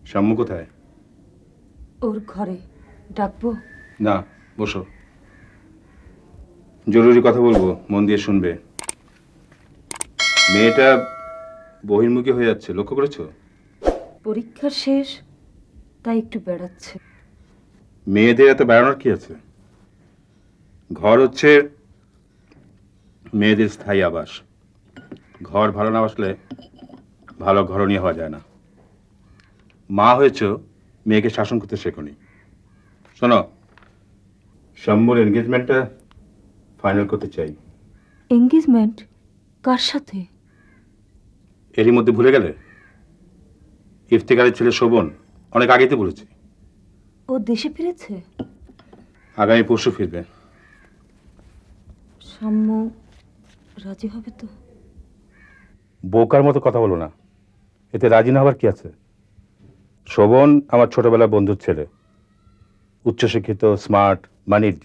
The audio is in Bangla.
শাম্মু কোথায়? ওর ঘরে। ডাকবো? না, বসো, জরুরি কথা বলবো, মন দিয়ে শুনবে। মেয়েটা বহির্মুখী হয়ে যাচ্ছে, লক্ষ্য করেছো? পরীক্ষা শেষ, তাই একটু বেড়াচ্ছে। মেয়েদের এত বেড়ানোর কি আছে? ঘর হচ্ছে মেয়েদের স্থায়ী আবাস। ঘর ভালো না বাসলে ভালো ঘরণী হওয়া যায় না। মা হয়েছ, মেয়েকে শাসন করতে শেখনি। শোনো, শাম্মুর এনগেজমেন্টটা ফাইনাল করতে চাই। এঙ্গেজমেন্ট? কার সাথে? এরই মধ্যে ভুলে গেলে? ইফতেখারের ছেলে শোভন অনেক আগেই তো বলেছে। ও দেশে ফিরেছে? আগামী পরশু ফিরবে। শাম্মু রাজি হবে তো? বোকার মতো কথা বলো না, এতে রাজি না হবার কি আছে? শোভন আমার ছোটবেলার বন্ধুর ছেলে, উচ্চশিক্ষিত, স্মার্ট, মানিড।